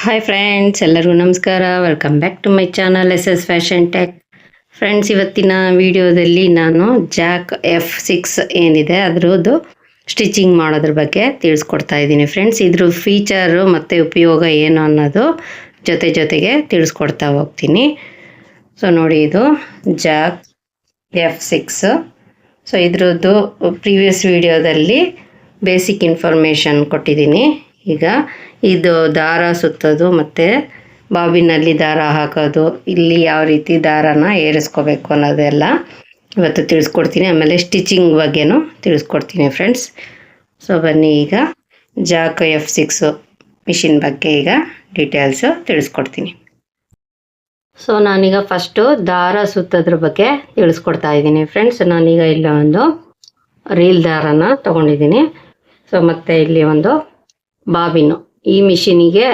Hi friends, ಎಲ್ಲರಿಗೂ ನಮಸ್ಕಾರ. Welcome back to my channel SS fashion tech. Friends, ಇವತ್ತಿನ ವಿಡಿಯೋದಲ್ಲಿ ನಾನು ಜಾಕ್ F6 ಏನಿದೆ ಅದರದ್ದು ಸ್ಟಿಚಿಂಗ್ ಮಾಡೋದ್ರ ಬಗ್ಗೆ ತಿಳಿಸ್ಕೊಡ್ತಾ ಇದ್ದೀನಿ. ಫ್ರೆಂಡ್ಸ್, ಇದ್ರ ಫೀಚರು ಮತ್ತು ಉಪಯೋಗ ಏನು ಅನ್ನೋದು ಜೊತೆಗೆ ತಿಳಿಸ್ಕೊಡ್ತಾ ಹೋಗ್ತೀನಿ. ಸೊ ನೋಡಿ, ಇದು ಜಾಕ್ F6. ಸೊ ಇದ್ರದ್ದು ಪ್ರೀವಿಯಸ್ ವಿಡಿಯೋದಲ್ಲಿ ಬೇಸಿಕ್ ಇನ್ಫಾರ್ಮೇಷನ್ ಕೊಟ್ಟಿದ್ದೀನಿ. ಈಗ ಇದು ದಾರ ಸುತ್ತೋದು ಮತ್ತು ಬಾಬಿನಲ್ಲಿ ದಾರ ಹಾಕೋದು, ಇಲ್ಲಿ ಯಾವ ರೀತಿ ದಾರನ ಏರಿಸ್ಕೋಬೇಕು ಅನ್ನೋದೆಲ್ಲ ಇವತ್ತು ತಿಳಿಸ್ಕೊಡ್ತೀನಿ. ಆಮೇಲೆ ಸ್ಟಿಚಿಂಗ್ ಬಗ್ಗೆನೂ ತಿಳಿಸ್ಕೊಡ್ತೀನಿ ಫ್ರೆಂಡ್ಸ್. ಸೊ ಬನ್ನಿ, ಈಗ ಜಾಕ್ F6 ಮಿಷಿನ್ ಬಗ್ಗೆ ಈಗ ಡೀಟೇಲ್ಸು ತಿಳಿಸ್ಕೊಡ್ತೀನಿ. ಸೊ ನಾನೀಗ ಫಸ್ಟು ದಾರ ಸುತ್ತೋದ್ರ ಬಗ್ಗೆ ತಿಳಿಸ್ಕೊಡ್ತಾ ಇದ್ದೀನಿ ಫ್ರೆಂಡ್ಸ್. ನಾನೀಗ ಇಲ್ಲಿ ಒಂದು ರೀಲ್ ದಾರನ ತೊಗೊಂಡಿದ್ದೀನಿ. ಸೊ ಮತ್ತು ಇಲ್ಲಿ ಒಂದು ಬಾಬಿನು, ಈ ಮಿಷಿನಿಗೆ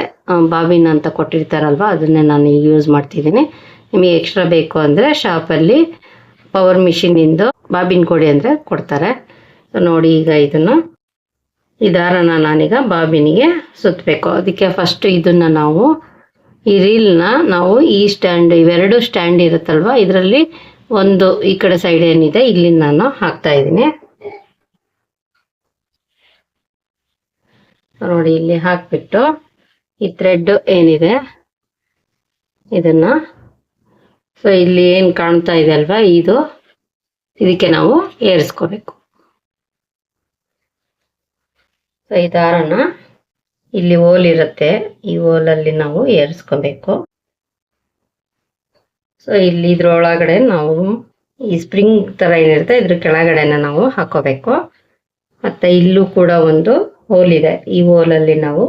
ಬಾಬಿನ್ ಅಂತ ಕೊಟ್ಟಿರ್ತಾರಲ್ವ, ಅದನ್ನೇ ನಾನು ಈಗ ಯೂಸ್ ಮಾಡ್ತಿದ್ದೀನಿ. ನಿಮಗೆ ಎಕ್ಸ್ಟ್ರಾ ಬೇಕು ಅಂದರೆ ಶಾಪಲ್ಲಿ ಪವರ್ ಮಿಷಿನಿಂದು ಬಾಬಿನ್ ಕೊಡಿ ಅಂದರೆ ಕೊಡ್ತಾರೆ. ಸೊ ನೋಡಿ, ಈಗ ಇದನ್ನು ಈ ದಾರನ ನಾನೀಗ ಬಾಬಿನಿಗೆ ಸುತ್ತಬೇಕು. ಅದಕ್ಕೆ ಫಸ್ಟು ಇದನ್ನು ನಾವು ಈ ರೀಲ್ನ ನಾವು ಈ ಸ್ಟ್ಯಾಂಡ್, ಇವೆರಡು ಸ್ಟ್ಯಾಂಡ್ ಇರುತ್ತಲ್ವ, ಇದರಲ್ಲಿ ಒಂದು ಈ ಕಡೆ ಸೈಡ್ ಏನಿದೆ ಇಲ್ಲಿ ನಾನು ಹಾಕ್ತಾ ಇದ್ದೀನಿ. ನೋಡಿ, ಇಲ್ಲಿ ಹಾಕಿಬಿಟ್ಟು ಈ ಥ್ರೆಡ್ ಏನಿದೆ ಇದನ್ನ, ಸೊ ಇಲ್ಲಿ ಏನು ಕಾಣ್ತಾ ಇದೆ ಅಲ್ವಾ, ಇದಕ್ಕೆ ನಾವು ಏರಿಸ್ಕೋಬೇಕು. ಸೊ ಈ ದಾರನ ಇಲ್ಲಿ ಹೋಲ್ ಇರುತ್ತೆ, ಈ ಹೋಲಲ್ಲಿ ನಾವು ಏರಿಸ್ಕೋಬೇಕು. ಸೊ ಇಲ್ಲಿ ಇದ್ರೊಳಗಡೆ ನಾವು ಈ ಸ್ಪ್ರಿಂಗ್ ಥರ ಏನಿರುತ್ತೆ ಇದ್ರ ಕೆಳಗಡೆನ ನಾವು ಹಾಕೋಬೇಕು. ಮತ್ತು ಇಲ್ಲೂ ಕೂಡ ಒಂದು ಹೋಲ್ ಇದೆ, ಈ ಹೋಲಲ್ಲಿ ನಾವು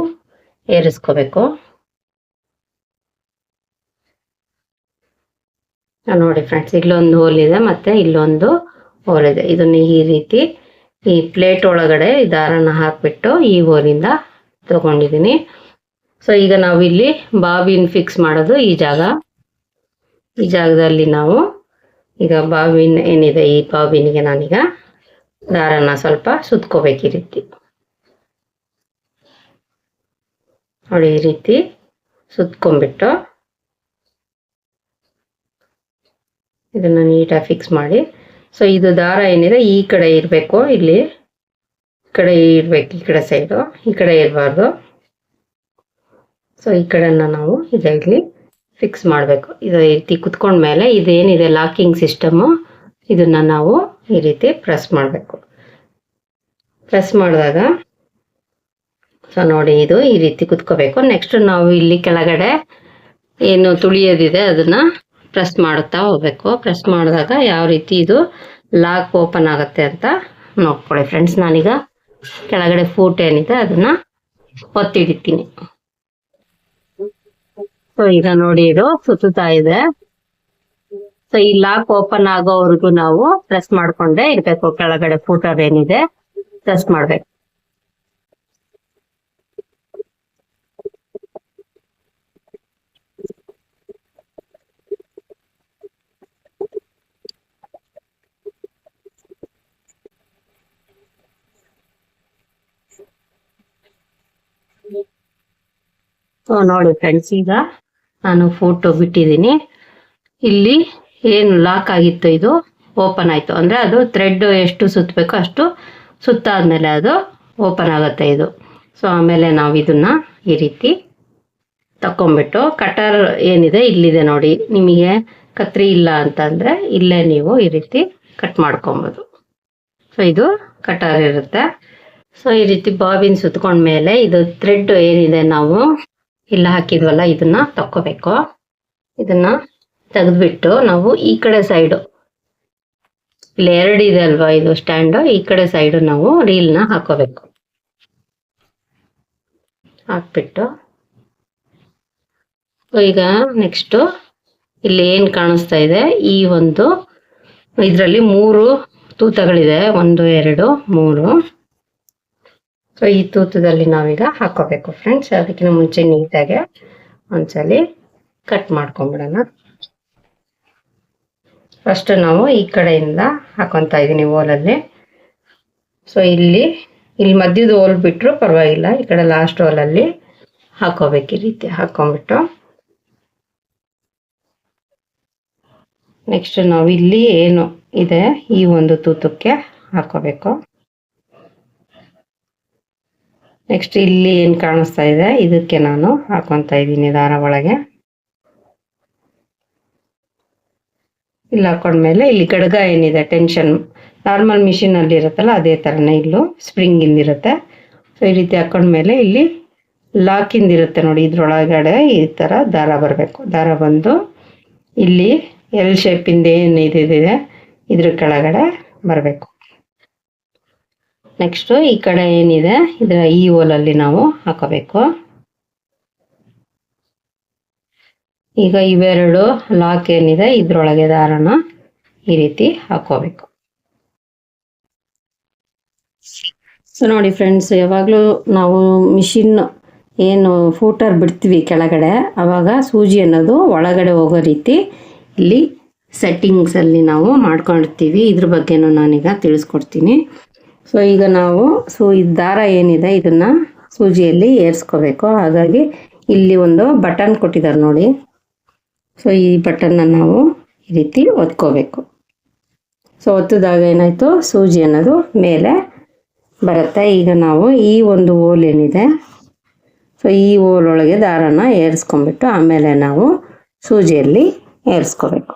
ಏರಿಸ್ಕೋಬೇಕು. ನೋಡಿ ಫ್ರೆಂಡ್ಸ್, ಇಲ್ಲೊಂದು ಹೋಲ್ ಇದೆ ಮತ್ತು ಇಲ್ಲೊಂದು ಹೋಲ್ ಇದೆ. ಇದನ್ನು ಈ ರೀತಿ ಈ ಪ್ಲೇಟ್ ಒಳಗಡೆ ಈ ದಾರನ ಹಾಕಿಬಿಟ್ಟು ಈ ಹೋಲಿಂದ ತಗೊಂಡಿದ್ದೀನಿ. ಸೊ ಈಗ ನಾವು ಇಲ್ಲಿ ಬಾಬಿನ್ ಫಿಕ್ಸ್ ಮಾಡೋದು ಈ ಜಾಗದಲ್ಲಿ ನಾವು ಈಗ ಬಾಬಿನ್ ಏನಿದೆ, ಈ ಬಾಬಿನಿಗೆ ನಾನೀಗ ದಾರನ ಸ್ವಲ್ಪ ಸುತ್ಕೋಬೇಕು. ಈ ರೀತಿ ನೋಡಿ, ಈ ರೀತಿ ಸುತ್ಕೊಂಡ್ಬಿಟ್ಟು ಇದನ್ನು ನೀಟಾಗಿ ಫಿಕ್ಸ್ ಮಾಡಿ. ಸೊ ಇದು ದಾರ ಏನಿದೆ ಈ ಕಡೆ ಇರಬೇಕು, ಇಲ್ಲಿ ಈ ಕಡೆ ಇರಬೇಕು, ಈ ಕಡೆ ಸೈಡು, ಈ ಕಡೆ ಇರಬಾರ್ದು. ಸೊ ಈ ಕಡೆನ ನಾವು ಇಲ್ಲಿ ಫಿಕ್ಸ್ ಮಾಡಬೇಕು. ಇದು ಈ ರೀತಿ ಕುತ್ಕೊಂಡ್ಮೇಲೆ ಇದೇನಿದೆ ಲಾಕಿಂಗ್ ಸಿಸ್ಟಮು, ಇದನ್ನು ನಾವು ಈ ರೀತಿ ಪ್ರೆಸ್ ಮಾಡಬೇಕು. ಪ್ರೆಸ್ ಮಾಡಿದಾಗ ಸೊ ನೋಡಿ, ಇದು ಈ ರೀತಿ ಕುತ್ಕೋಬೇಕು. ನೆಕ್ಸ್ಟ್ ನಾವು ಇಲ್ಲಿ ಕೆಳಗಡೆ ಏನು ತುಳಿಯೋದಿದೆ ಅದನ್ನು ಪ್ರೆಸ್ ಮಾಡುತ್ತಾ ಹೋಗ್ಬೇಕು. ಪ್ರೆಸ್ ಮಾಡಿದಾಗ ಯಾವ ರೀತಿ ಇದು ಲಾಕ್ ಓಪನ್ ಆಗುತ್ತೆ ಅಂತ ನೋಡ್ಕೊಳ್ಳಿ ಫ್ರೆಂಡ್ಸ್. ನಾನೀಗ ಕೆಳಗಡೆ ಫೂಟ್ ಏನಿದೆ ಅದನ್ನು ಒತ್ತಿಡಿತೀನಿ. ಸೊ ಈಗ ನೋಡಿ, ಇದು ಸುತ್ತಾ ಇದೆ. ಸೊ ಈ ಲಾಕ್ ಓಪನ್ ಆಗೋವರೆಗೂ ನಾವು ಪ್ರೆಸ್ ಮಾಡ್ಕೊಂಡೇ ಇರಬೇಕು. ಕೆಳಗಡೆ ಫೂಟರ್ ಏನಿದೆ ಪ್ರೆಸ್ ಮಾಡಬೇಕು. ಸೊ ನೋಡಿ ಫ್ರೆಂಡ್ಸ್, ಈಗ ನಾನು ಫೋಟೋ ಬಿಟ್ಟಿದ್ದೀನಿ. ಇಲ್ಲಿ ಏನು ಲಾಕ್ ಆಗಿತ್ತು ಇದು ಓಪನ್ ಆಯಿತು ಅಂದರೆ ಅದು ಥ್ರೆಡ್ ಎಷ್ಟು ಸುತ್ತಬೇಕು ಅಷ್ಟು ಸುತ್ತಾದ್ಮೇಲೆ ಅದು ಓಪನ್ ಆಗುತ್ತೆ ಇದು. ಸೊ ಆಮೇಲೆ ನಾವು ಇದನ್ನು ಈ ರೀತಿ ತಗೊಂಬಿಟ್ಟು ಕಟರ್ ಏನಿದೆ ಇಲ್ಲಿದೆ ನೋಡಿ, ನಿಮಗೆ ಕತ್ರಿ ಇಲ್ಲ ಅಂತಂದರೆ ಇಲ್ಲೇ ನೀವು ಈ ರೀತಿ ಕಟ್ ಮಾಡ್ಕೊಬೋದು. ಸೊ ಇದು ಕಟರ್ ಇರುತ್ತೆ. ಸೊ ಈ ರೀತಿ ಬಾಬಿನ್ ಸುತ್ಕೊಂಡ್ಮೇಲೆ ಇದು ಥ್ರೆಡ್ ಏನಿದೆ ನಾವು ಇಲ್ಲ ಹಾಕಿದ್ವಲ್ಲ ಇದನ್ನ ತಕ್ಕೋಬೇಕು. ಇದನ್ನ ತೆಗೆದ್ಬಿಟ್ಟು ನಾವು ಈ ಕಡೆ ಸೈಡು, ಇಲ್ಲಿ ಎರಡು ಇದೆ ಅಲ್ವಾ ಇದು ಸ್ಟ್ಯಾಂಡು, ಈ ಕಡೆ ಸೈಡು ನಾವು ರೀಲ್ನ ಹಾಕೋಬೇಕು. ಹಾಕ್ಬಿಟ್ಟು ಈಗ ನೆಕ್ಸ್ಟು ಇಲ್ಲಿ ಏನು ಕಾಣಿಸ್ತಾ ಇದೆ, ಈ ಒಂದು ಇದರಲ್ಲಿ 3 ತೂತಗಳಿದೆ, 1 2 3. ಸೊ ಈ ತೂತದಲ್ಲಿ ನಾವೀಗ ಹಾಕೋಬೇಕು ಫ್ರೆಂಡ್ಸ್. ಅದಕ್ಕಿಂತ ಮುಂಚೆ ನೀಟಾಗಿ ಒಂದ್ಸಲಿ ಕಟ್ ಮಾಡ್ಕೊಂಬಿಡೋಣ. ಫಸ್ಟ್ ನಾವು ಈ ಕಡೆಯಿಂದ ಹಾಕೊತಾ ಇದ್ದೀನಿ ಹೋಲಲ್ಲಿ. ಸೊ ಇಲ್ಲಿ ಮಧ್ಯದ ಹೋಲ್ ಬಿಟ್ಟರು ಪರವಾಗಿಲ್ಲ, ಈ ಕಡೆ ಲಾಸ್ಟ್ ಹೋಲಲ್ಲಿ ಹಾಕೋಬೇಕು. ಈ ರೀತಿ ಹಾಕೊಂಡ್ಬಿಟ್ಟು ನೆಕ್ಸ್ಟ್ ನಾವು ಇಲ್ಲಿ ಏನು ಇದೆ ಈ ಒಂದು ತೂತಕ್ಕೆ ಹಾಕೋಬೇಕು. ನೆಕ್ಸ್ಟ್ ಇಲ್ಲಿ ಏನು ಕಾಣಿಸ್ತಾ ಇದೆ ಇದಕ್ಕೆ ನಾನು ಹಾಕೊತಾ ಇದ್ದೀನಿ ದಾರ ಒಳಗೆ. ಇಲ್ಲಿ ಹಾಕೊಂಡ್ಮೇಲೆ ಇಲ್ಲಿ ಗಡ್ಗ ಏನಿದೆ ಟೆನ್ಷನ್ ನಾರ್ಮಲ್ ಮಿಷಿನಲ್ಲಿ ಇರುತ್ತಲ್ಲ ಅದೇ ಥರನೇ ಇಲ್ಲೂ ಸ್ಪ್ರಿಂಗ್ ಇಂದಿರುತ್ತೆ. ಸೊ ಈ ರೀತಿ ಹಾಕೊಂಡ್ಮೇಲೆ ಇಲ್ಲಿ ಲಾಕಿಂದಿರುತ್ತೆ ನೋಡಿ, ಇದ್ರೊಳಗಡೆ ಈ ಥರ ದಾರ ಬರಬೇಕು. ದಾರ ಬಂದು ಇಲ್ಲಿ ಎಲ್ ಶೇಪಿಂದ ಏನು ಇದಿದೆ ಇದ್ರ ಕೆಳಗಡೆ ಬರಬೇಕು. ನೆಕ್ಸ್ಟು ಈ ಕಡೆ ಏನಿದೆ ಇದರ ಈ ಹೋಲಲ್ಲಿ ನಾವು ಹಾಕೋಬೇಕು. ಈಗ ಇವೆರಡು ಲಾಕ್ ಏನಿದೆ ಇದ್ರೊಳಗೆ ದಾರನ ಈ ರೀತಿ ಹಾಕೋಬೇಕು. ಸೊ ನೋಡಿ ಫ್ರೆಂಡ್ಸ್, ಯಾವಾಗಲೂ ನಾವು ಮಿಷಿನ್ ಏನು ಫೂಟರ್ ಬಿಡ್ತೀವಿ ಕೆಳಗಡೆ ಆವಾಗ ಸೂಜಿ ಅನ್ನೋದು ಒಳಗಡೆ ಹೋಗೋ ರೀತಿ ಇಲ್ಲಿ ಸೆಟ್ಟಿಂಗ್ಸಲ್ಲಿ ನಾವು ಮಾಡ್ಕೊಂಡಿರ್ತೀವಿ. ಇದ್ರ ಬಗ್ಗೆನೂ ನಾನೀಗ ತಿಳಿಸ್ಕೊಡ್ತೀನಿ. ಸೊ ಈಗ ನಾವು ಈ ದಾರ ಏನಿದೆ ಇದನ್ನು ಸೂಜಿಯಲ್ಲಿ ಏರಿಸ್ಕೋಬೇಕು. ಹಾಗಾಗಿ ಇಲ್ಲಿ ಒಂದು ಬಟನ್ ಕೊಟ್ಟಿದ್ದಾರೆ ನೋಡಿ. ಸೊ ಈ ಬಟನ್ನ ನಾವು ಈ ರೀತಿ ಒತ್ಕೋಬೇಕು. ಸೊ ಒತ್ತಿದಾಗ ಏನಾಯಿತು ಸೂಜಿ ಅನ್ನೋದು ಮೇಲೆ ಬರುತ್ತೆ. ಈಗ ನಾವು ಈ ಒಂದು ಹೋಲ್ ಏನಿದೆ ಸೊ ಈ ಹೋಲ್ ಒಳಗೆ ದಾರನ ಏರಿಸ್ಕೊಂಡ್ಬಿಟ್ಟು ಆಮೇಲೆ ನಾವು ಸೂಜಿಯಲ್ಲಿ ಏರಿಸ್ಕೋಬೇಕು.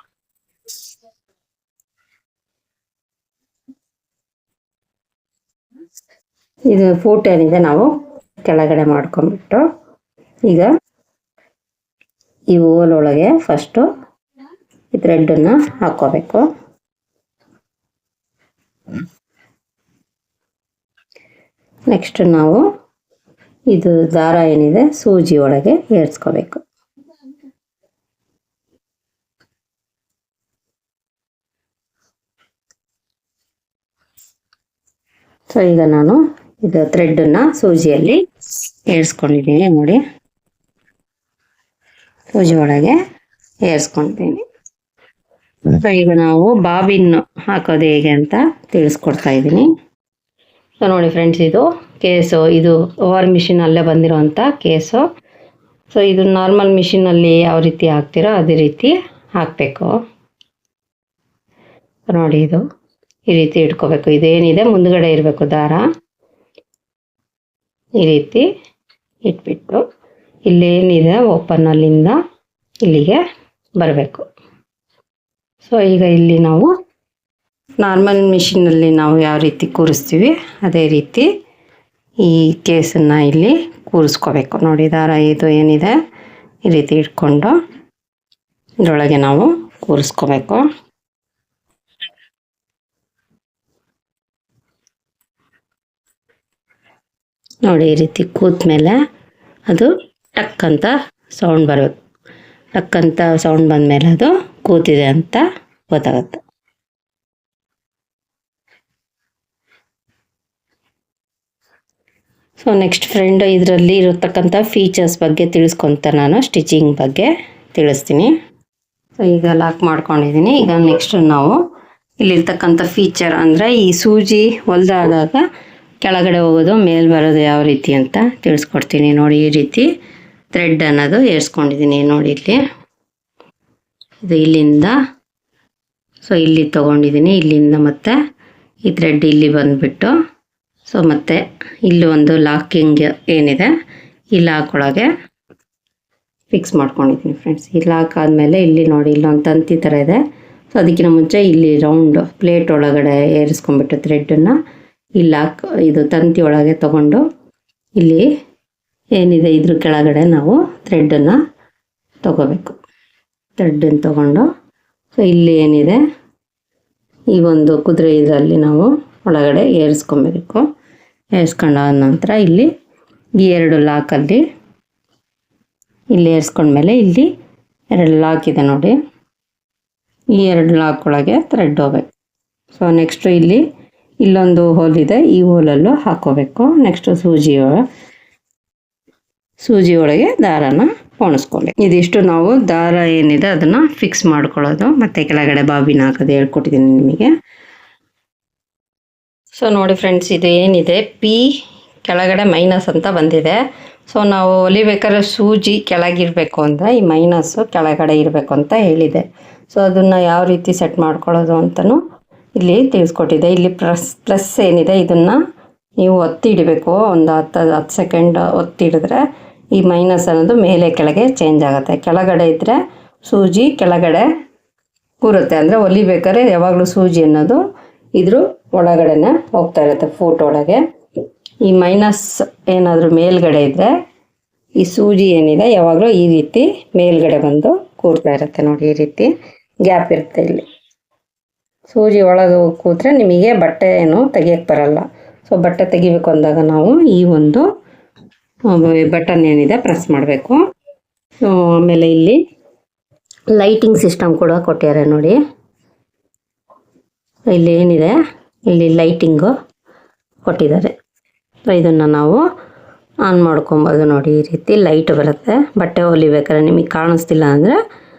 ಇದು ಫೂಟ್ ಏನಿದೆ ನಾವು ಕೆಳಗಡೆ ಮಾಡ್ಕೊಂಡ್ಬಿಟ್ಟು ಈಗ ಈ ಹೋಲ್ ಒಳಗೆ ಫಸ್ಟು ಈ ಥ್ರೆಡ್ಡನ್ನು ಹಾಕೋಬೇಕು. ನೆಕ್ಸ್ಟ್ ನಾವು ಇದು ದಾರ ಏನಿದೆ ಸೂಜಿ ಒಳಗೆ ಏರಿಸ್ಕೋಬೇಕು. ಸೊ ಈಗ ನಾನು ಇದು ಥ್ರೆಡ್ಡನ್ನು ಸೂಜಿಯಲ್ಲಿ ಏರಿಸ್ಕೊಂಡಿದ್ದೀನಿ ನೋಡಿ, ಸೂಜಿ ಒಳಗೆ ಏರಿಸ್ಕೊಳ್ತೀನಿ. ಸೊ ಈಗ ನಾವು ಬಾಬಿನ್ ಹಾಕೋದು ಹೇಗೆ ಅಂತ ತಿಳಿಸ್ಕೊಡ್ತಾ ಇದ್ದೀನಿ. ಸೊ ನೋಡಿ ಫ್ರೆಂಡ್ಸ್, ಇದು ಕೇಸು, ಇದು ಓವರ್ ಮಿಷಿನ್ ಅಲ್ಲೇ ಬಂದಿರೋವಂಥ ಕೇಸು. ಸೊ ಇದು ನಾರ್ಮಲ್ ಮಿಷಿನಲ್ಲಿ ಯಾವ ರೀತಿ ಹಾಕ್ತಿರೋ ಅದೇ ರೀತಿ ಹಾಕಬೇಕು ನೋಡಿ. ಇದು ಈ ರೀತಿ ಇಟ್ಕೋಬೇಕು. ಇದೇನಿದೆ ಮುಂದ್ಗಡೆ ಇರಬೇಕು ದಾರ, ಈ ರೀತಿ ಇಟ್ಬಿಟ್ಟು ಇಲ್ಲೇನಿದೆ ಓಪನ್ನಲ್ಲಿಂದ ಇಲ್ಲಿಗೆ ಬರಬೇಕು. ಸೊ ಈಗ ಇಲ್ಲಿ ನಾವು ನಾರ್ಮಲ್ ಮಿಷಿನಲ್ಲಿ ನಾವು ಯಾವ ರೀತಿ ಕೂರಿಸ್ತೀವಿ ಅದೇ ರೀತಿ ಈ ಕೇಸನ್ನು ಇಲ್ಲಿ ಕೂರಿಸ್ಕೋಬೇಕು ನೋಡಿ. ದಾರ ಇದು ಏನಿದೆ ಈ ರೀತಿ ಇಟ್ಕೊಂಡು ಇದರೊಳಗೆ ನಾವು ಕೂರಿಸ್ಕೋಬೇಕು. ನೋಡಿ ಈ ರೀತಿ ಕೂತ ಮೇಲೆ ಅದು ಟಕ್ ಅಂತ ಸೌಂಡ್ ಬರಬೇಕು. ಟಕ್ ಅಂತ ಸೌಂಡ್ ಬಂದಮೇಲೆ ಅದು ಕೂತಿದೆ ಅಂತ ಗೊತ್ತಾಗುತ್ತೆ. ಸೊ ನೆಕ್ಸ್ಟ್ ಫ್ರೆಂಡ್ ಇದರಲ್ಲಿ ಇರತಕ್ಕಂಥ ಫೀಚರ್ಸ್ ಬಗ್ಗೆ ತಿಳಿಸ್ಕೊತ ನಾನು ಸ್ಟಿಚಿಂಗ್ ಬಗ್ಗೆ ತಿಳಿಸ್ತೀನಿ. ಸೊ ಈಗ ಲಾಕ್ ಮಾಡ್ಕೊಂಡಿದ್ದೀನಿ. ಈಗ ನೆಕ್ಸ್ಟ್ ನಾವು ಇಲ್ಲಿರ್ತಕ್ಕಂಥ ಫೀಚರ್ ಅಂದರೆ ಈ ಸೂಜಿ ಹೊಲ್ದಾದಾಗ ಕೆಳಗಡೆ ಹೋಗೋದು ಮೇಲೆ ಬರೋದು ಯಾವ ರೀತಿ ಅಂತ ತಿಳಿಸ್ಕೊಡ್ತೀನಿ ನೋಡಿ. ಈ ರೀತಿ ಥ್ರೆಡ್ ಅನ್ನೋದು ಏರಿಸ್ಕೊಂಡಿದ್ದೀನಿ ನೋಡಿ. ಇಲ್ಲಿ ಇದು ಇಲ್ಲಿಂದ ಸೊ ಇಲ್ಲಿ ತೊಗೊಂಡಿದ್ದೀನಿ, ಇಲ್ಲಿಂದ ಮತ್ತು ಈ ಥ್ರೆಡ್ ಇಲ್ಲಿ ಬಂದುಬಿಟ್ಟು ಸೊ ಮತ್ತು ಇಲ್ಲಿ ಒಂದು ಲಾಕಿಂಗ್ ಏನಿದೆ ಈ ಲಾಕ್ ಒಳಗೆ ಫಿಕ್ಸ್ ಮಾಡ್ಕೊಂಡಿದ್ದೀನಿ ಫ್ರೆಂಡ್ಸ್. ಈ ಲಾಕ್ ಆದಮೇಲೆ ಇಲ್ಲಿ ನೋಡಿ ಇಲ್ಲೊಂದು ತಂತಿ ಥರ ಇದೆ. ಸೊ ಅದಕ್ಕಿಂತ ಮುಂಚೆ ಇಲ್ಲಿ ರೌಂಡ್ ಪ್ಲೇಟ್ ಒಳಗಡೆ ಏರಿಸ್ಕೊಂಡ್ಬಿಟ್ಟು ಥ್ರೆಡ್ಡನ್ನು ಈ ಲಾಕ್ ಇದು ತಂತಿ ಒಳಗೆ ತೊಗೊಂಡು ಇಲ್ಲಿ ಏನಿದೆ ಇದ್ರ ಕೆಳಗಡೆ ನಾವು ಥ್ರೆಡ್ಡನ್ನು ತೊಗೋಬೇಕು. ಥ್ರೆಡ್ಡನ್ನು ತೊಗೊಂಡು ಸೊ ಇಲ್ಲಿ ಏನಿದೆ ಈ ಒಂದು ಕುದುರೆ ಇದರಲ್ಲಿ ನಾವು ಒಳಗಡೆ ಏರಿಸ್ಕೊಬೇಕು. ಏರಿಸ್ಕೊಂಡಾದ ನಂತರ ಇಲ್ಲಿ ಈ ಎರಡು ಲಾಕಲ್ಲಿ ಇಲ್ಲಿ ಏರಿಸ್ಕೊಂಡ್ಮೇಲೆ ಇಲ್ಲಿ ಎರಡು ಲಾಕ್ ಇದೆ ನೋಡಿ, ಈ ಎರಡು ಲಾಕ್ ಒಳಗೆ ಥ್ರೆಡ್ ಹೋಗ್ಬೇಕು. ಸೊ ನೆಕ್ಸ್ಟು ಇಲ್ಲಿ ಇಲ್ಲೊಂದು ಹೋಲ್ ಇದೆ, ಈ ಹೋಲಲ್ಲೂ ಹಾಕೋಬೇಕು. ನೆಕ್ಸ್ಟು ಸೂಜಿ ಒಳಗೆ ದಾರನ ಪೋಣಿಸ್ಕೊಬೇಕು. ಇದಿಷ್ಟು ನಾವು ದಾರ ಏನಿದೆ ಅದನ್ನು ಫಿಕ್ಸ್ ಮಾಡ್ಕೊಳ್ಳೋದು ಮತ್ತು ಕೆಳಗಡೆ ಬಾಬಿನ ಹಾಕೋದು ಹೇಳ್ಕೊಟ್ಟಿದ್ದೀನಿ ನಿಮಗೆ. ಸೊ ನೋಡಿ ಫ್ರೆಂಡ್ಸ್, ಇದು ಏನಿದೆ ಪಿ ಕೆಳಗಡೆ ಮೈನಸ್ ಅಂತ ಬಂದಿದೆ. ಸೊ ನಾವು ಹೊಲಿಬೇಕಾದ್ರೆ ಸೂಜಿ ಕೆಳಗಿರಬೇಕು ಅಂದರೆ ಈ ಮೈನಸ್ಸು ಕೆಳಗಡೆ ಇರಬೇಕು ಅಂತ ಹೇಳಿದೆ. ಸೊ ಅದನ್ನು ಯಾವ ರೀತಿ ಸೆಟ್ ಮಾಡ್ಕೊಳ್ಳೋದು ಅಂತಲೂ ಇಲ್ಲಿ ತಿಳಿಸ್ಕೊಟ್ಟಿದೆ. ಇಲ್ಲಿ ಪ್ಲಸ್ ಏನಿದೆ ಇದನ್ನು ನೀವು ಒತ್ತಿ ಇಡಬೇಕು. ಒಂದು 10 ಸೆಕೆಂಡ್ ಒತ್ತಿ ಹಿಡಿದ್ರೆ ಈ ಮೈನಸ್ ಅನ್ನೋದು ಮೇಲೆ ಕೆಳಗೆ ಚೇಂಜ್ ಆಗುತ್ತೆ. ಕೆಳಗಡೆ ಇದ್ದರೆ ಸೂಜಿ ಕೆಳಗಡೆ ಕೂರುತ್ತೆ, ಅಂದರೆ ಹೊಲಿಬೇಕಾದ್ರೆ ಯಾವಾಗಲೂ ಸೂಜಿ ಅನ್ನೋದು ಇದ್ರ ಒಳಗಡೆನೆ ಹೋಗ್ತಾ ಇರುತ್ತೆ ಫೂಟ್ ಒಳಗೆ. ಈ ಮೈನಸ್ ಏನಾದರೂ ಮೇಲ್ಗಡೆ ಇದ್ದರೆ ಈ ಸೂಜಿ ಏನಿದೆ ಯಾವಾಗಲೂ ಈ ರೀತಿ ಮೇಲ್ಗಡೆ ಬಂದು ಕೂರ್ತಾ ಇರುತ್ತೆ ನೋಡಿ. ಈ ರೀತಿ ಗ್ಯಾಪ್ ಇರುತ್ತೆ ಇಲ್ಲಿ. ಸೂಜಿ ಒಳಗೆ ಕೂತ್ರೆ ನಿಮಗೆ ಬಟ್ಟೆ ಏನು ತೆಗಿಯೋಕ್ಕೆ ಬರಲ್ಲ. ಸೊ ಬಟ್ಟೆ ತೆಗಿಬೇಕು ಅಂದಾಗ ನಾವು ಈ ಒಂದು ಬಟನ್ ಏನಿದೆ ಪ್ರೆಸ್ ಮಾಡಬೇಕು. ಆಮೇಲೆ ಇಲ್ಲಿ ಲೈಟಿಂಗ್ ಸಿಸ್ಟಮ್ ಕೂಡ ಕೊಟ್ಟಿದ್ದಾರೆ ನೋಡಿ. ಇಲ್ಲಿ ಏನಿದೆ ಇಲ್ಲಿ ಲೈಟಿಂಗು ಕೊಟ್ಟಿದ್ದಾರೆ. ಸೊ ಇದನ್ನು ನಾವು ಆನ್ ಮಾಡ್ಕೊಬೋದು ನೋಡಿ. ಈ ರೀತಿ ಲೈಟ್ ಬರುತ್ತೆ. ಬಟ್ಟೆ ಹೊಲಿಬೇಕಾದ್ರೆ ನಿಮಗೆ ಕಾಣಿಸ್ತಿಲ್ಲ ಅಂದರೆ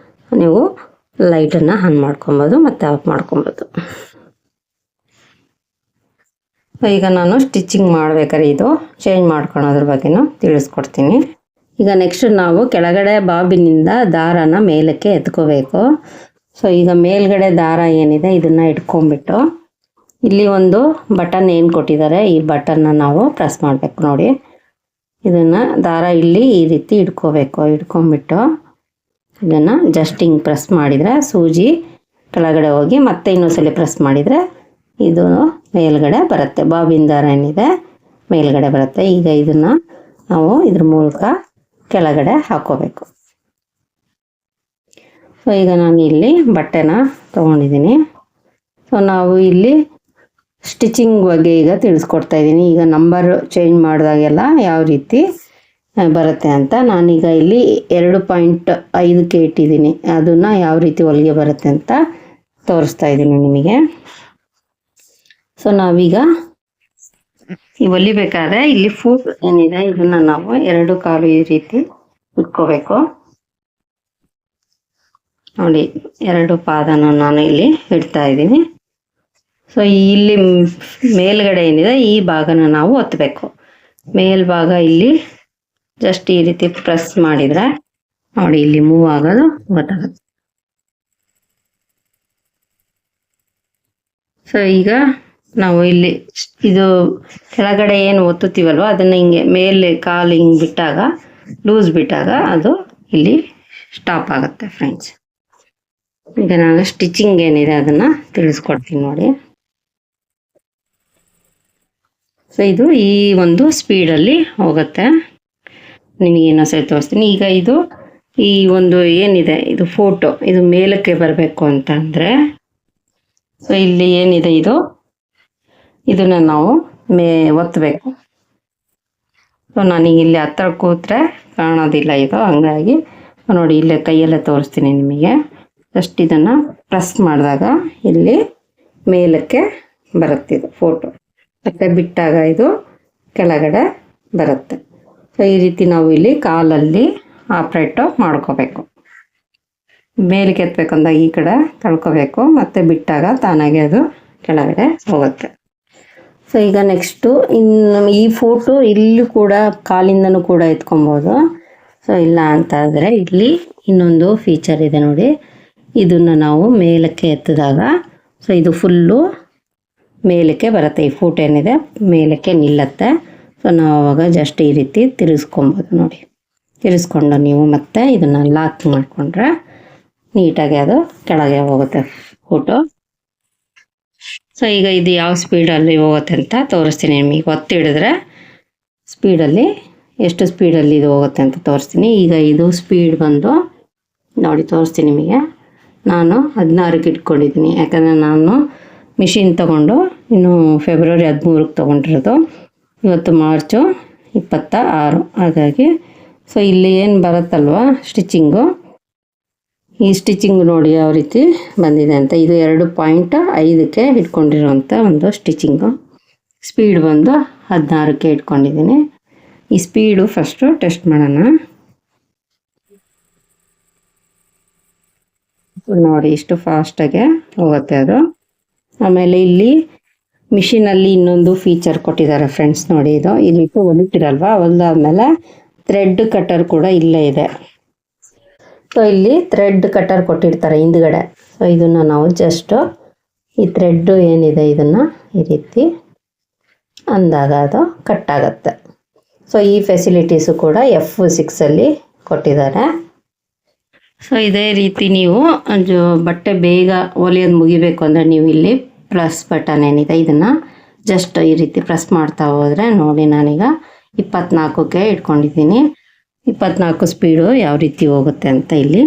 ನೀವು ಲೈಟನ್ನು ಆನ್ ಮಾಡ್ಕೊಬೋದು ಮತ್ತು ಆಫ್ ಮಾಡ್ಕೊಬೋದು. ಈಗ ನಾನು ಸ್ಟಿಚಿಂಗ್ ಮಾಡ್ಬೇಕಾದ್ರೆ ಇದು ಚೇಂಜ್ ಮಾಡ್ಕೊಳೋದ್ರ ಬಗ್ಗೆನೂ ತಿಳಿಸ್ಕೊಡ್ತೀನಿ. ಈಗ ನೆಕ್ಸ್ಟ್ ನಾವು ಕೆಳಗಡೆ ಬಾಬಿನಿಂದ ದಾರನ ಮೇಲಕ್ಕೆ ಎತ್ಕೋಬೇಕು. ಸೊ ಈಗ ಮೇಲ್ಗಡೆ ದಾರ ಏನಿದೆ ಇದನ್ನು ಇಟ್ಕೊಂಡ್ಬಿಟ್ಟು ಇಲ್ಲಿ ಒಂದು ಬಟನ್ ಏನು ಕೊಟ್ಟಿದ್ದಾರೆ ಈ ಬಟನ್ನ ನಾವು ಪ್ರೆಸ್ ಮಾಡಬೇಕು ನೋಡಿ. ಇದನ್ನು ದಾರ ಇಲ್ಲಿ ಈ ರೀತಿ ಇಟ್ಕೊಂಡ್ಬಿಟ್ಟು ಇದನ್ನು ಜಸ್ಟ್ ಹಿಂಗೆ ಪ್ರೆಸ್ ಮಾಡಿದರೆ ಸೂಜಿ ಕೆಳಗಡೆ ಹೋಗಿ ಮತ್ತೆ ಇನ್ನೊಂದ್ಸಲಿ ಪ್ರೆಸ್ ಮಾಡಿದರೆ ಇದು ಮೇಲ್ಗಡೆ ಬರುತ್ತೆ. ಬಾಬಿನ ದಾರ ಏನಿದೆ ಮೇಲ್ಗಡೆ ಬರುತ್ತೆ. ಈಗ ಇದನ್ನು ನಾವು ಇದ್ರ ಮೂಲಕ ಕೆಳಗಡೆ ಹಾಕೋಬೇಕು. ಸೊ ಈಗ ನಾನು ಇಲ್ಲಿ ಬಟ್ಟೆನ ತೊಗೊಂಡಿದ್ದೀನಿ. ಸೊ ನಾವು ಇಲ್ಲಿ ಸ್ಟಿಚಿಂಗ್ ಬಗ್ಗೆ ಈಗ ತಿಳಿಸ್ಕೊಡ್ತಾ ಇದ್ದೀನಿ. ಈಗ ನಂಬರ್ ಚೇಂಜ್ ಮಾಡಿದಾಗೆಲ್ಲ ಯಾವ ರೀತಿ ಬರುತ್ತೆ ಅಂತ. ನಾನೀಗ ಇಲ್ಲಿ 2.5ಕ್ಕೆ ಇಟ್ಟಿದ್ದೀನಿ. ಅದನ್ನು ಯಾವ ರೀತಿ ಹೊಲಿಗೆ ಬರುತ್ತೆ ಅಂತ ತೋರಿಸ್ತಾ ಇದ್ದೀನಿ ನಿಮಗೆ. ಸೊ ನಾವೀಗ ಈ ಹೊಲಿಬೇಕಾದ್ರೆ ಇಲ್ಲಿ ಫೂಟ್ ಏನಿದೆ ಇದನ್ನು ನಾವು 2 ಕಾಲು ಈ ರೀತಿ ಇಟ್ಕೋಬೇಕು ನೋಡಿ. 2 ಪಾದನ ನಾನು ಇಲ್ಲಿ ಇಡ್ತಾ ಇದ್ದೀನಿ. ಸೊ ಇಲ್ಲಿ ಮೇಲ್ಗಡೆ ಏನಿದೆ ಈ ಭಾಗನ ನಾವು ಒತ್ತಬೇಕು. ಮೇಲ್ಭಾಗ ಇಲ್ಲಿ ಜಸ್ಟ್ ಈ ರೀತಿ ಪ್ರೆಸ್ ಮಾಡಿದರೆ ನೋಡಿ ಇಲ್ಲಿ ಮೂವ್ ಆಗೋದು ಗೊತ್ತಾಗುತ್ತೆ. ಸೊ ಈಗ ನಾವು ಇಲ್ಲಿ ಇದು ಕೆಳಗಡೆ ಏನು ಒತ್ತುತ್ತೀವಲ್ವ ಅದನ್ನು ಹಿಂಗೆ ಮೇಲೆ ಕಾಲು ಹಿಂಗೆ ಬಿಟ್ಟಾಗ ಲೂಸ್ ಬಿಟ್ಟಾಗ ಅದು ಇಲ್ಲಿ ಸ್ಟಾಪ್ ಆಗುತ್ತೆ ಫ್ರೆಂಡ್ಸ್. ಈಗ ನಾನು ಸ್ಟಿಚಿಂಗ್ ಏನಿದೆ ಅದನ್ನು ತಿಳಿಸ್ಕೊಡ್ತೀನಿ ನೋಡಿ. ಸೊ ಇದು ಈ ಒಂದು ಸ್ಪೀಡಲ್ಲಿ ಹೋಗುತ್ತೆ. ನಿಮಗೆ ಇನ್ನೊಂದ್ಸರಿ ತೋರಿಸ್ತೀನಿ. ಈಗ ಇದು ಈ ಒಂದು ಏನಿದೆ ಇದು ಫೋಟೋ ಇದು ಮೇಲಕ್ಕೆ ಬರಬೇಕು ಅಂತ ಅಂದರೆ ಸೊ ಇಲ್ಲಿ ಏನಿದೆ ಇದನ್ನು ನಾವು ಒತ್ತಬೇಕು. ಸೊ ನನಗೆ ಇಲ್ಲಿ ಹತ್ರ ಕೂತ್ರೆ ಕಾಣೋದಿಲ್ಲ ಇದು, ಹಂಗಾಗಿ ನೋಡಿ ಇಲ್ಲೇ ಕೈಯಲ್ಲೇ ತೋರಿಸ್ತೀನಿ ನಿಮಗೆ. ಜಸ್ಟ್ ಇದನ್ನು ಪ್ರೆಸ್ ಮಾಡಿದಾಗ ಇಲ್ಲಿ ಮೇಲಕ್ಕೆ ಬರುತ್ತಿದೆ ಫೋಟೋ, ಮತ್ತು ಬಿಟ್ಟಾಗ ಇದು ಕೆಳಗಡೆ ಬರುತ್ತೆ. ಸೊ ಈ ರೀತಿ ನಾವು ಇಲ್ಲಿ ಕಾಲಲ್ಲಿ ಆಪ್ರೇಟು ಮಾಡ್ಕೋಬೇಕು. ಮೇಲಕ್ಕೆ ಎತ್ತಬೇಕಂದಾಗ ಈ ಕಡೆ ತಳ್ಕೋಬೇಕು, ಮತ್ತು ಬಿಟ್ಟಾಗ ತಾನಾಗೆ ಅದು ಕೆಳಗಡೆ ಹೋಗುತ್ತೆ. ಸೊ ಈಗ ನೆಕ್ಸ್ಟು ಇನ್ನು ಈ ಫೋಟೋ ಇಲ್ಲಿ ಕೂಡ ಕಾಲಿಂದನೂ ಕೂಡ ಎತ್ಕೊಬೋದು. ಸೊ ಇಲ್ಲ ಅಂತಾದರೆ ಇಲ್ಲಿ ಇನ್ನೊಂದು ಫೀಚರ್ ಇದೆ ನೋಡಿ. ಇದನ್ನು ನಾವು ಮೇಲಕ್ಕೆ ಎತ್ತಿದಾಗ ಸೊ ಇದು ಫುಲ್ಲು ಮೇಲಕ್ಕೆ ಬರುತ್ತೆ. ಈ ಫೋಟೋ ಏನಿದೆ ಮೇಲಕ್ಕೆ ನಿಲ್ಲುತ್ತೆ. ಸೊ ನಾವು ಆವಾಗ ಜಸ್ಟ್ ಈ ರೀತಿ ತಿರುಗಿಸ್ಕೊಬೋದು ನೋಡಿ. ತಿರುಗಿಸ್ಕೊಂಡು ನೀವು ಮತ್ತೆ ಇದನ್ನು ಲಾಕ್ ಮಾಡಿಕೊಂಡ್ರೆ ನೀಟಾಗಿ ಅದು ಕೆಳಗೆ ಹೋಗುತ್ತೆ ಫೋಟೋ. ಸೊ ಈಗ ಇದು ಯಾವ ಸ್ಪೀಡಲ್ಲಿ ಹೋಗುತ್ತೆ ಅಂತ ತೋರಿಸ್ತೀನಿ ನಿಮಗೆ. ಒತ್ತಿ ಹಿಡಿದ್ರೆ ಸ್ಪೀಡಲ್ಲಿ ಎಷ್ಟು ಸ್ಪೀಡಲ್ಲಿ ಇದು ಹೋಗುತ್ತೆ ಅಂತ ತೋರಿಸ್ತೀನಿ. ಈಗ ಇದು ಸ್ಪೀಡ್ ಬಂದು ನೋಡಿ ತೋರಿಸ್ತೀನಿ ನಿಮಗೆ. ನಾನು 16ಕ್ಕೆ ಇಟ್ಕೊಂಡಿದ್ದೀನಿ, ಯಾಕಂದರೆ ನಾನು ಮಿಷಿನ್ ತೊಗೊಂಡು ಇನ್ನು ಫೆಬ್ರವರಿ 13ಕ್ಕೆ ತೊಗೊಂಡಿರೋದು. ಇವತ್ತು ಮಾರ್ಚು 26, ಹಾಗಾಗಿ ಸೊ ಇಲ್ಲಿ ಏನು ಬರುತ್ತಲ್ವ ಸ್ಟಿಚಿಂಗು, ಈ ಸ್ಟಿಚಿಂಗ್ ನೋಡಿ ಯಾವ ರೀತಿ ಬಂದಿದೆ ಅಂತ. ಇದು 2.5ಕ್ಕೆ ಇಟ್ಕೊಂಡಿರೋಂಥ ಒಂದು ಸ್ಟಿಚಿಂಗು. ಸ್ಪೀಡ್ ಬಂದು 16ಕ್ಕೆ ಇಟ್ಕೊಂಡಿದ್ದೀನಿ. ಈ ಸ್ಪೀಡು ಫಸ್ಟು ಟೆಸ್ಟ್ ಮಾಡೋಣ ನೋಡಿ. ಇಷ್ಟು ಫಾಸ್ಟಾಗೆ ಹೋಗುತ್ತೆ ಅದು. ಆಮೇಲೆ ಇಲ್ಲಿ ಮಿಷಿನಲ್ಲಿ ಇನ್ನೊಂದು ಫೀಚರ್ ಕೊಟ್ಟಿದ್ದಾರೆ ಫ್ರೆಂಡ್ಸ್ ನೋಡಿ. ಇದು ಇಲ್ಲಿಟ್ಟು ಹೊಲಿತಿರಲ್ವ, ಹೊಲಿದಾದ್ಮೇಲೆ ಥ್ರೆಡ್ ಕಟರ್ ಕೂಡ ಇಲ್ಲೇ ಇದೆ. ಸೊ ಇಲ್ಲಿ ಥ್ರೆಡ್ ಕಟರ್ ಕೊಟ್ಟಿರ್ತಾರೆ ಹಿಂದ್ಗಡೆ. ಸೊ ಇದನ್ನು ನಾವು ಜಸ್ಟ್ ಈ ಥ್ರೆಡ್ಡು ಏನಿದೆ ಇದನ್ನು ಈ ರೀತಿ ಅಂದಾಗ ಅದು ಕಟ್ ಆಗುತ್ತೆ. ಸೊ ಈ ಫೆಸಿಲಿಟೀಸು ಕೂಡ F6ಅಲ್ಲಿ ಕೊಟ್ಟಿದ್ದಾರೆ. ಸೊ ಇದೇ ರೀತಿ ನೀವು ಬಟ್ಟೆ ಬೇಗ ಹೊಲಿಯೋದು ಮುಗಿಬೇಕು ಅಂದರೆ ನೀವು ಇಲ್ಲಿ ಪ್ಲಸ್ ಬಟನ್ ಏನಿದೆ ಇದನ್ನು ಜಸ್ಟ್ ಈ ರೀತಿ ಪ್ರೆಸ್ ಮಾಡ್ತಾ ಹೋದರೆ ನೋಡಿ, ನಾನೀಗ 24ಕ್ಕೆ ಇಟ್ಕೊಂಡಿದ್ದೀನಿ. 24 ಸ್ಪೀಡು ಯಾವ ರೀತಿ ಹೋಗುತ್ತೆ ಅಂತ ಇಲ್ಲಿ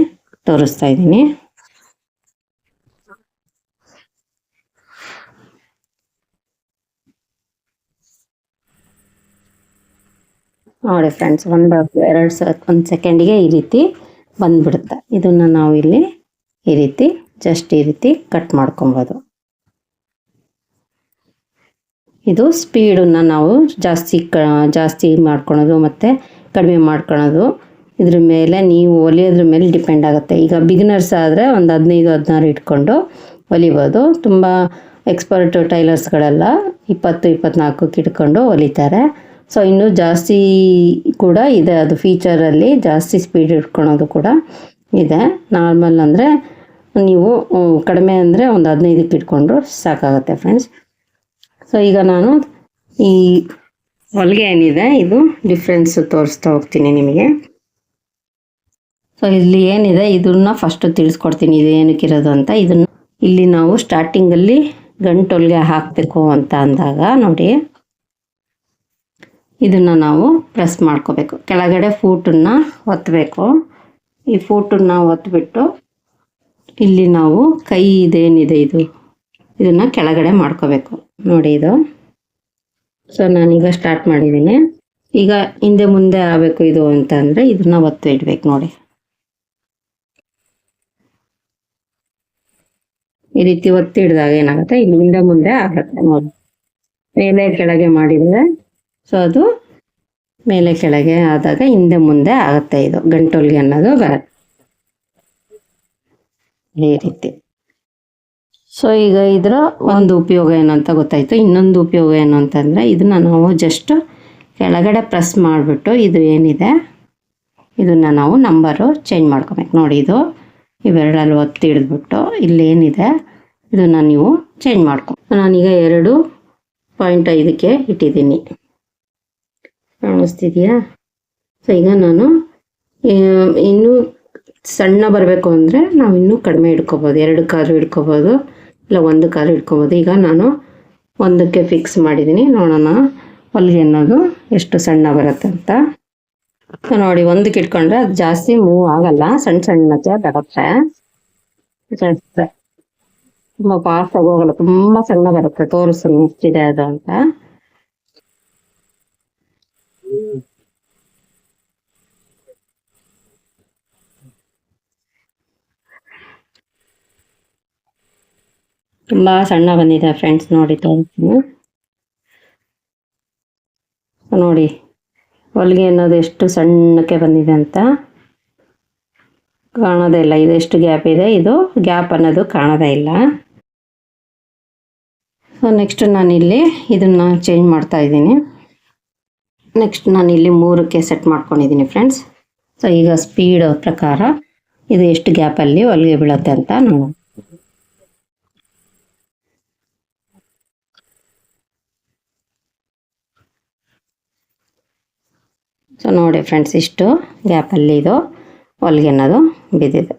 ತೋರಿಸ್ತಾ ಇದ್ದೀನಿ. ನೋಡಿ ಫ್ರೆಂಡ್ಸ್, ಒಂದು ಸೆಕೆಂಡಿಗೆ ಈ ರೀತಿ ಬಂದ್ಬಿಡುತ್ತೆ. ಇದನ್ನು ನಾವು ಇಲ್ಲಿ ಈ ರೀತಿ ಜಸ್ಟ್ ಈ ರೀತಿ ಕಟ್ ಮಾಡ್ಕೊಬೋದು. ಇದು ಸ್ಪೀಡನ್ನು ನಾವು ಜಾಸ್ತಿ ಮಾಡ್ಕೊಳೋದು ಮತ್ತು ಕಡಿಮೆ ಮಾಡ್ಕೊಳೋದು ಇದ್ರ ಮೇಲೆ ನೀವು ಹೊಲಿಯೋದ್ರ ಮೇಲೆ ಡಿಪೆಂಡ್ ಆಗುತ್ತೆ. ಈಗ ಬಿಗಿನರ್ಸ್ ಆದರೆ ಒಂದು 15-16 ಇಟ್ಕೊಂಡು ಹೊಲಿಬೋದು. ತುಂಬ ಎಕ್ಸ್ಪರ್ಟ್ ಟೈಲರ್ಸ್ಗಳೆಲ್ಲ 20-24ಕ್ಕೆ ಇಟ್ಕೊಂಡು ಹೊಲಿತಾರೆ. ಸೊ ಇನ್ನೂ ಜಾಸ್ತಿ ಕೂಡ ಇದೆ, ಅದು ಫೀಚರಲ್ಲಿ ಜಾಸ್ತಿ ಸ್ಪೀಡ್ ಇಟ್ಕೊಳೋದು ಕೂಡ ಇದೆ. ನಾರ್ಮಲ್ ಅಂದರೆ ನೀವು ಕಡಿಮೆ ಅಂದರೆ ಒಂದು 15ಕ್ಕೆ ಇಟ್ಕೊಂಡ್ರು ಸಾಕಾಗುತ್ತೆ ಫ್ರೆಂಡ್ಸ್. ಸೊ ಈಗ ನಾನು ಈ ಹೊಲಿಗೆ ಏನಿದೆ ಇದು ಡಿಫ್ರೆನ್ಸ್ ತೋರಿಸ್ತಾ ಹೋಗ್ತೀನಿ ನಿಮಗೆ. ಸೊ ಇಲ್ಲಿ ಏನಿದೆ ಇದನ್ನ ಫಸ್ಟ್ ತಿಳಿಸ್ಕೊಡ್ತೀನಿ, ಇದು ಏನಕ್ಕಿರೋದು ಅಂತ. ಇದನ್ನು ಇಲ್ಲಿ ನಾವು ಸ್ಟಾರ್ಟಿಂಗಲ್ಲಿ ಗಂಟು ಹೊಲಿಗೆ ಹಾಕಬೇಕು ಅಂತ ಅಂದಾಗ ನೋಡಿ, ಇದನ್ನು ನಾವು ಪ್ರೆಸ್ ಮಾಡ್ಕೋಬೇಕು. ಕೆಳಗಡೆ ಫೂಟನ್ನು ಒತ್ತಬೇಕು. ಈ ಫೂಟನ್ನು ಒತ್ಬಿಟ್ಟು ಇಲ್ಲಿ ನಾವು ಕೈ ಇದೇನಿದೆ ಇದನ್ನು ಕೆಳಗಡೆ ಮಾಡ್ಕೋಬೇಕು ನೋಡಿ ಇದು. ಸೊ ನಾನೀಗ ಸ್ಟಾರ್ಟ್ ಮಾಡಿದ್ದೀನಿ. ಈಗ ಹಿಂದೆ ಮುಂದೆ ಆಗಬೇಕು ಇದು ಅಂತ ಅಂದರೆ ಇದನ್ನು ಒತ್ತಿ ಇಡ್ಬೇಕು ನೋಡಿ. ಈ ರೀತಿ ಒತ್ತಿ ಹಿಡಿದಾಗ ಏನಾಗುತ್ತೆ, ಇಲ್ಲಿ ಹಿಂದೆ ಮುಂದೆ ಆಗುತ್ತೆ ನೋಡಿ. ಮೇಲೆ ಕೆಳಗೆ ಮಾಡಿದರೆ ಸೊ ಅದು ಮೇಲೆ ಕೆಳಗೆ ಆದಾಗ ಹಿಂದೆ ಮುಂದೆ ಆಗುತ್ತೆ. ಇದು ಗಂಟೊಲಿಗೆ ಅನ್ನೋದು ಬರುತ್ತೆ ಈ ರೀತಿ. ಸೊ ಈಗ ಇದರ ಒಂದು ಉಪಯೋಗ ಏನು ಅಂತ ಗೊತ್ತಾಯಿತು. ಇನ್ನೊಂದು ಉಪಯೋಗ ಏನು ಅಂತಂದರೆ ಇದನ್ನು ನಾವು ಜಸ್ಟ್ ಕೆಳಗಡೆ ಪ್ರೆಸ್ ಮಾಡಿಬಿಟ್ಟು ಇದು ಏನಿದೆ ಇದನ್ನು ನಾವು ನಂಬರು ಚೇಂಜ್ ಮಾಡ್ಕೊಬೇಕು ನೋಡಿ. ಇದು ಇವೆರಡಲ್ಲಿ ಒತ್ತಿ ಹಿಡಿದ್ಬಿಟ್ಟು ಇಲ್ಲೇನಿದೆ ಇದನ್ನು ನೀವು ಚೇಂಜ್ ಮಾಡ್ಕೊ. ನಾನೀಗ 2.5ಕ್ಕೆ ಇಟ್ಟಿದ್ದೀನಿ, ಕಾಣಿಸ್ತಿದೆಯಾ? ಸೊ ಈಗ ನಾನು ಇನ್ನೂ ಸಣ್ಣ ಬರಬೇಕು ಅಂದರೆ ನಾವು ಇನ್ನೂ ಕಡಿಮೆ ಇಟ್ಕೋಬೋದು, 2 ಕಾಲು ಇಟ್ಕೋಬೋದು, ಇಲ್ಲ 1 ಕಾಲು ಇಟ್ಕೋಬೋದು. ಈಗ ನಾನು 1ಕ್ಕೆ ಫಿಕ್ಸ್ ಮಾಡಿದ್ದೀನಿ. ನೋಡೋಣ ಹೊಲಿಗೆ ಅನ್ನೋದು ಎಷ್ಟು ಸಣ್ಣ ಬರುತ್ತೆ ಅಂತ. ನೋಡಿ 1ಕ್ಕೆ ಇಟ್ಕೊಂಡ್ರೆ ಅದು ಜಾಸ್ತಿ ಮೂವ್ ಆಗಲ್ಲ, ಸಣ್ಣಕ್ಕೆ ಬರುತ್ತೆ. ತುಂಬ ಫಾಸ್ಟ್ ಆಗಿ ಹೋಗಲ್ಲ, ತುಂಬ ಸಣ್ಣ ಬರುತ್ತೆ. ತೋರಿಸ್ತೀನಿ ಎಷ್ಟಿದೆ ಅದು ಅಂತ. ತುಂಬ ಸಣ್ಣ ಬಂದಿದೆ ಫ್ರೆಂಡ್ಸ್, ನೋಡಿ ತೋರಿಸ್ತೀನಿ. ನೋಡಿ ಹೊಲಿಗೆ ಅನ್ನೋದು ಎಷ್ಟು ಸಣ್ಣಕ್ಕೆ ಬಂದಿದೆ ಅಂತ ಕಾಣೋದೇ ಇಲ್ಲ. ಇದು ಎಷ್ಟು ಗ್ಯಾಪ್ ಇದೆ, ಇದು ಗ್ಯಾಪ್ ಅನ್ನೋದು ಕಾಣೋದೇ ಇಲ್ಲ. ಸೊ ನೆಕ್ಸ್ಟ್ ನಾನಿಲ್ಲಿ ಇದನ್ನು ಚೇಂಜ್ ಮಾಡ್ತಾ ಇದ್ದೀನಿ. ನೆಕ್ಸ್ಟ್ ನಾನಿಲ್ಲಿ 3ಕ್ಕೆ ಸೆಟ್ ಮಾಡ್ಕೊಂಡಿದ್ದೀನಿ ಫ್ರೆಂಡ್ಸ್. ಸೊ ಈಗ ಸ್ಪೀಡ್ ಪ್ರಕಾರ ಇದು ಎಷ್ಟು ಗ್ಯಾಪಲ್ಲಿ ಹೊಲಿಗೆ ಬೀಳುತ್ತೆ ಅಂತ ನೋಡೋಣ. ಸೊ ನೋಡಿ ಫ್ರೆಂಡ್ಸ್, ಇಷ್ಟು ಗ್ಯಾಪಲ್ಲಿ ಇದು ಹೊಲಿಗೆ ಅನ್ನೋದು ಬಿದ್ದಿದೆ.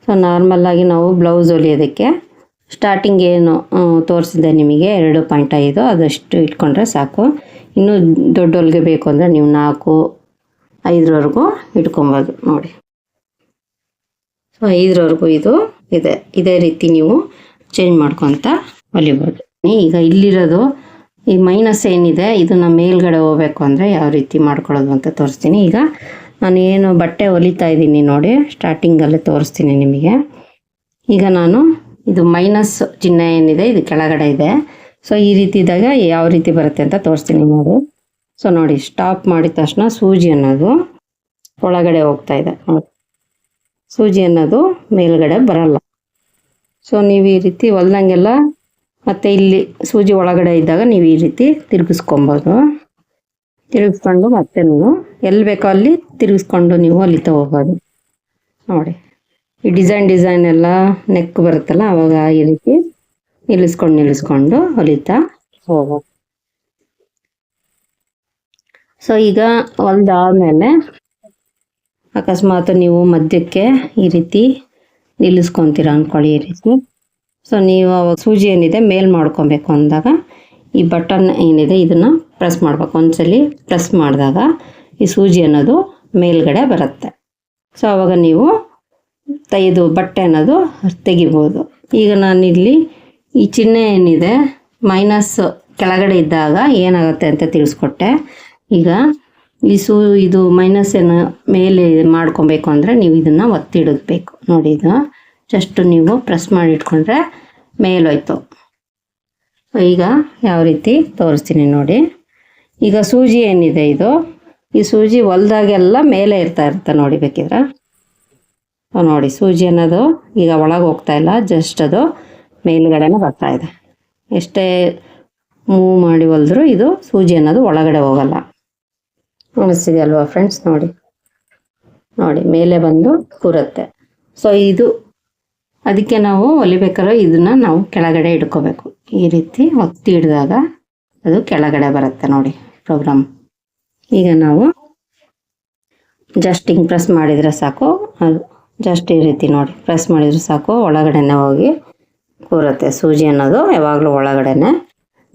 ಸೊ ನಾರ್ಮಲ್ಲಾಗಿ ನಾವು ಬ್ಲೌಸ್ ಹೊಲಿಯೋದಕ್ಕೆ ಸ್ಟಾರ್ಟಿಂಗ್ ಏನು ತೋರಿಸಿದೆ ನಿಮಗೆ 2.5 ಅದಷ್ಟು ಇಟ್ಕೊಂಡ್ರೆ ಸಾಕು. ಇನ್ನೂ ದೊಡ್ಡ ಹೊಲಿಗೆ ಬೇಕು ಅಂದರೆ ನೀವು 4-5ವರೆಗೂ ಇಟ್ಕೊಬೋದು ನೋಡಿ. ಸೊ 5ವರೆಗೂ ಇದು ಇದೆ. ಇದೇ ರೀತಿ ನೀವು ಚೇಂಜ್ ಮಾಡ್ಕೊತ ಹೊಲಿಬೋದು. ಈಗ ಇಲ್ಲಿರೋದು ಈ ಮೈನಸ್ ಏನಿದೆ ಇದನ್ನು ಮೇಲ್ಗಡೆ ಹೋಗ್ಬೇಕು ಅಂದರೆ ಯಾವ ರೀತಿ ಮಾಡ್ಕೊಳ್ಳೋದು ಅಂತ ತೋರಿಸ್ತೀನಿ. ಈಗ ನಾನು ಏನು ಬಟ್ಟೆ ಹೊಲಿತಾ ಇದ್ದೀನಿ ನೋಡಿ, ಸ್ಟಾರ್ಟಿಂಗಲ್ಲೇ ತೋರಿಸ್ತೀನಿ ನಿಮಗೆ. ಈಗ ನಾನು ಇದು ಮೈನಸ್ ಚಿಹ್ನೆ ಏನಿದೆ ಇದು ಕೆಳಗಡೆ ಇದೆ. ಸೊ ಈ ರೀತಿ ಇದ್ದಾಗ ಯಾವ ರೀತಿ ಬರುತ್ತೆ ಅಂತ ತೋರಿಸ್ತೀನಿ ನೋಡಿ. ಸೊ ನೋಡಿ, ಸ್ಟಾಪ್ ಮಾಡಿದ ತಕ್ಷಣ ಸೂಜಿ ಅನ್ನೋದು ಒಳಗಡೆ ಹೋಗ್ತಾ ಇದೆ, ಸೂಜಿ ಅನ್ನೋದು ಮೇಲ್ಗಡೆ ಬರಲ್ಲ. ಸೊ ನೀವು ಈ ರೀತಿ ಹೊಲ್ದಂಗೆಲ್ಲ ಮತ್ತು ಇಲ್ಲಿ ಸೂಜಿ ಒಳಗಡೆ ಇದ್ದಾಗ ನೀವು ಈ ರೀತಿ ತಿರುಗಿಸ್ಕೊಬೋದು. ತಿರುಗಿಸ್ಕೊಂಡು ಮತ್ತೆ ನೀವು ಎಲ್ಲಿ ಬೇಕೋ ಅಲ್ಲಿ ತಿರುಗಿಸ್ಕೊಂಡು ನೀವು ಹೊಲಿತಾ ಹೋಗೋದು ನೋಡಿ. ಈ ಡಿಸೈನ್ ಎಲ್ಲ ನೆಕ್ ಬರುತ್ತಲ್ಲ ಅವಾಗ ಈ ರೀತಿ ನಿಲ್ಲಿಸ್ಕೊಂಡು ಹೊಲಿತಾ ಹೋಗೋದು. ಸೊ ಈಗ ಹೊಲ್ದಾದ್ಮೇಲೆ ಅಕಸ್ಮಾತ್ ನೀವು ಮಧ್ಯಕ್ಕೆ ಈ ರೀತಿ ನಿಲ್ಲಿಸ್ಕೊತೀರ ಅಂದ್ಕೊಳ್ಳಿ ಈ ರೀತಿ. ಸೊ ನೀವು ಅವಾಗ ಸೂಜಿ ಏನಿದೆ ಮೇಲ್ ಮಾಡ್ಕೊಬೇಕು ಅಂದಾಗ ಈ ಬಟನ್ ಏನಿದೆ ಇದನ್ನು ಪ್ರೆಸ್ ಮಾಡ್ಬೇಕು. ಒಂದ್ಸಲಿ ಪ್ರೆಸ್ ಮಾಡಿದಾಗ ಈ ಸೂಜಿ ಅನ್ನೋದು ಮೇಲ್ಗಡೆ ಬರುತ್ತೆ. ಸೊ ಆವಾಗ ನೀವು ಇದು ಬಟ್ಟೆ ಅನ್ನೋದು ತೆಗಿಬೋದು. ಈಗ ನಾನಿಲ್ಲಿ ಈ ಚಿಹ್ನೆ ಏನಿದೆ ಮೈನಸ್ ಕೆಳಗಡೆ ಇದ್ದಾಗ ಏನಾಗುತ್ತೆ ಅಂತ ತಿಳಿಸ್ಕೊಟ್ಟೆ. ಈಗ ಇದು ಮೈನಸ್ ಏನು ಮೇಲೆ ಮಾಡ್ಕೊಬೇಕು ಅಂದರೆ ನೀವು ಇದನ್ನು ಒತ್ತಿಡಬೇಕು ನೋಡಿ. ಇದು ಜಸ್ಟ್ ನೀವು ಪ್ರೆಸ್ ಮಾಡಿ ಇಟ್ಕೊಂಡ್ರೆ ಮೇಲೋಯ್ತು. ಈಗ ಯಾವ ರೀತಿ ತೋರಿಸ್ತೀನಿ ನೋಡಿ. ಈಗ ಸೂಜಿ ಏನಿದೆ ಈ ಸೂಜಿ ಹೊಲ್ದಾಗೆಲ್ಲ ಮೇಲೆ ಇರುತ್ತೆ ನೋಡಿ. ಬೇಕಿದ್ರೆ ನೋಡಿ ಸೂಜಿ ಅನ್ನೋದು ಈಗ ಒಳಗೆ ಹೋಗ್ತಾ ಇಲ್ಲ, ಜಸ್ಟ್ ಅದು ಮೇಲ್ಗಡೆನೇ ಬರ್ತಾ ಇದೆ. ಎಷ್ಟೇ ಮೂವ್ ಮಾಡಿ ಹೊಲಿದ್ರೂ ಇದು ಸೂಜಿ ಅನ್ನೋದು ಒಳಗಡೆ ಹೋಗಲ್ಲ. ಅನಿಸ್ತಿದೆ ಅಲ್ವಾ ಫ್ರೆಂಡ್ಸ್? ನೋಡಿ ಮೇಲೆ ಬಂದು ಕೂರುತ್ತೆ. ಸೊ ಇದು ಅದಕ್ಕೆ ನಾವು ಹೊಲಿಬೇಕಾದ್ರೆ ಇದನ್ನು ನಾವು ಕೆಳಗಡೆ ಇಟ್ಕೋಬೇಕು. ಈ ರೀತಿ ಒತ್ತಿ ಹಿಡಿದಾಗ ಅದು ಕೆಳಗಡೆ ಬರುತ್ತೆ ನೋಡಿ ಪ್ರೋಗ್ರಾಮ್. ಈಗ ನಾವು ಜಸ್ಟ್ ಹಿಂಗೆ ಪ್ರೆಸ್ ಮಾಡಿದರೆ ಸಾಕು, ಅದು ಜಸ್ಟ್ ಈ ರೀತಿ ನೋಡಿ ಪ್ರೆಸ್ ಮಾಡಿದರೆ ಸಾಕು, ಒಳಗಡೆನೆ ಹೋಗಿ ಕೂರುತ್ತೆ. ಸೂಜಿ ಅನ್ನೋದು ಯಾವಾಗಲೂ ಒಳಗಡೆನೆ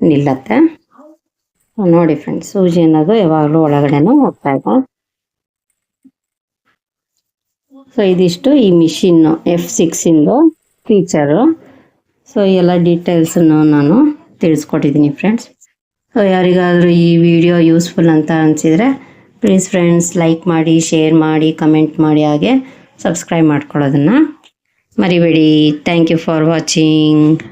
ನಿಲ್ಲತ್ತೆ ನೋಡಿ ಫ್ರೆಂಡ್ಸ್. ಸೂಜಿ ಅನ್ನೋದು ಯಾವಾಗಲೂ ಒಳಗಡೆನೂ ಹೋಗ್ತಾ ಇದೆ. ಸೊ ಇದಿಷ್ಟು ಈ ಮಿಷಿನ್ನು F6 ಫೀಚರು. ಸೊ ಎಲ್ಲ ಡೀಟೇಲ್ಸನ್ನು ನಾನು ತಿಳಿಸ್ಕೊಟ್ಟಿದ್ದೀನಿ ಫ್ರೆಂಡ್ಸ್. ಸೊ ಯಾರಿಗಾದರೂ ಈ ವಿಡಿಯೋ ಯೂಸ್ಫುಲ್ ಅಂತ ಅನಿಸಿದರೆ ಪ್ಲೀಸ್ ಫ್ರೆಂಡ್ಸ್ ಲೈಕ್ ಮಾಡಿ, ಶೇರ್ ಮಾಡಿ, ಕಮೆಂಟ್ ಮಾಡಿ, ಹಾಗೆ ಸಬ್ಸ್ಕ್ರೈಬ್ ಮಾಡ್ಕೊಳ್ಳೋದನ್ನು ಮರಿಬೇಡಿ. Thank you for watching.